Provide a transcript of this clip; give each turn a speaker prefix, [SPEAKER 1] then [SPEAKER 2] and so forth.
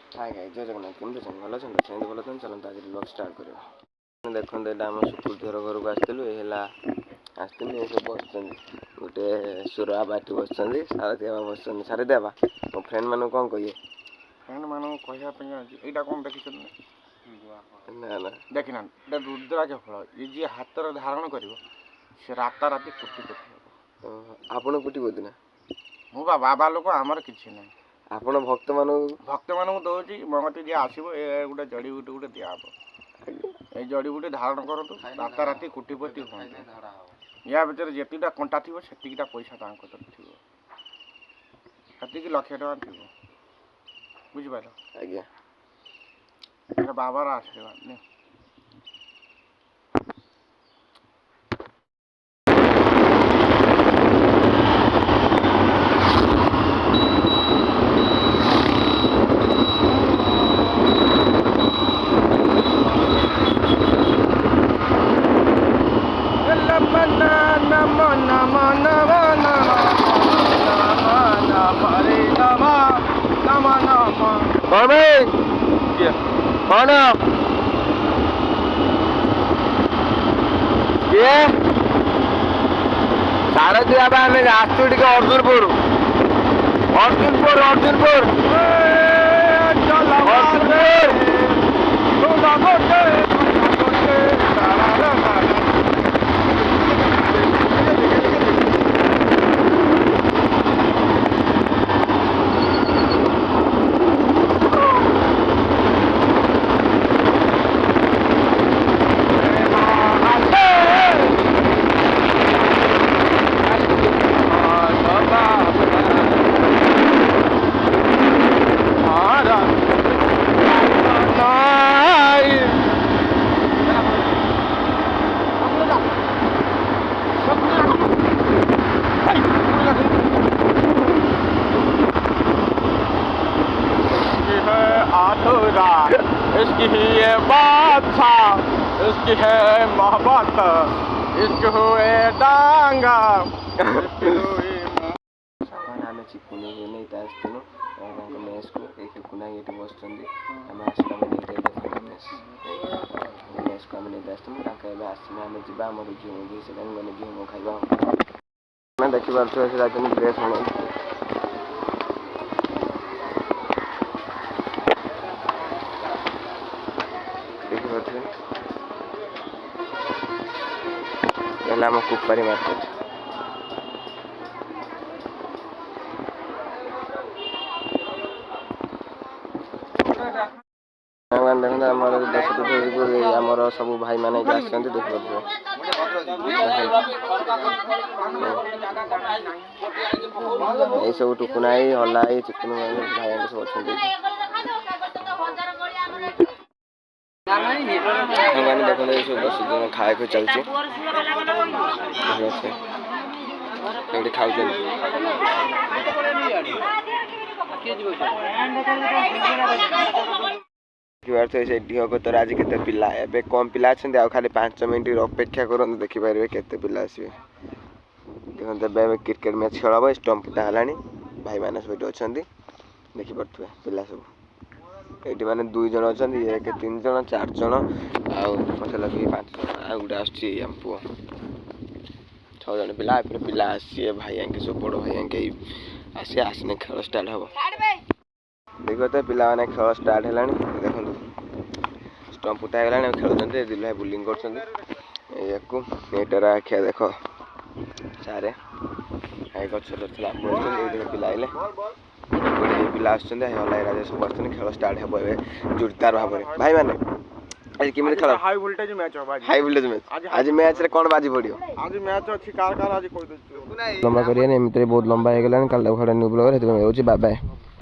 [SPEAKER 1] Hi guys जय जगन्नाथ केमती छन भल छन सेंद भल छन चलन आज ब्लॉग स्टार्ट करियो देखन एटा हम सुपुर घर को आस्तिलु एला आस्तिलु ए सब बसछन गोटे सुरा बाटी बसछन सारा देवा बसछन सारे देवा मो फ्रेंड मानु कोन कहिए
[SPEAKER 2] फ्रेंड मानु कहिया पे एटा कोन देखिछन
[SPEAKER 1] ना ना
[SPEAKER 2] देखिना एटा रुद्राक्ष फल ये जे हातर धारण करिवो से राता राती कुटी कुटी
[SPEAKER 1] आपण कुटी बोदिना
[SPEAKER 2] मो बाबा लोक हमर किछि नै
[SPEAKER 1] आपण भक्त मानु
[SPEAKER 2] दौची मंगती जी आसो ए गोटे जड़ी बूटी गोटे दिहब ए जड़ी बूटी धारण करतु राता राति कोटिपति हूँ या भर जिटा कंटा थी सेटा पैसा थी लक्ष टका थी बुझिपार
[SPEAKER 1] आज्ञा
[SPEAKER 2] बाबार आशीर्वाद
[SPEAKER 1] कौन ये सारे दिया आसुटी अर्जुनपुर
[SPEAKER 2] इसकी ही ये बादशाह इसकी है मोहब्बत इसकी हुए डांगा
[SPEAKER 1] आम चिकुनी नहीं आसलु मेस को ये टुकुना ये बस आम आसलु मेस को आम नहीं आसलु आसने आम जा आम झील से गले झील खाइबा देखिए ड्रेस आने नाम कुपारी मार्केट देखते आमर सब भाई मैंने देख सब टुकुनाई हलाई चिकन भाई सब अच्छा देखते सब 10 जन खाए को चलती खाऊ तो आज के पिला ए कम पिला खाली 5 मिनट अपेक्षा कर देखिपारे केते पिला आसवे देखते क्रिकेट मैच खेल हम स्टंप है भाई मैंने सब अच्छा देखिपे पिला सब ये मैंने 2 जन अच्छा 1 3 जन 4 जन आते लगे 5 जन गोटे आम पु 6 जन पिला पिला आसी भाई आगे सब बड़ भाई आगे आसी आसने खेल स्टार्ट हम देखते पिला मैंने खेल स्टार्ट है देखो स्टंप उठा गला खेलुंट दिल भाई बुलिंग कर आखिया देख सारे गचर पिला आइले पिला आसला सब आस खेल स्टार्ट हम जोरदार भाव में भाई मैंने आज केमी खेल
[SPEAKER 2] हाई वोल्टेज मैच
[SPEAKER 1] आज मैच रे कौन बाजी पड़ियो
[SPEAKER 2] आज मैच अछि कार आज कोइ
[SPEAKER 1] लंबा करिया एमती बहुत लंबा हो गलानी कल खड़ा न्यू ब्लॉगर बाय बाय।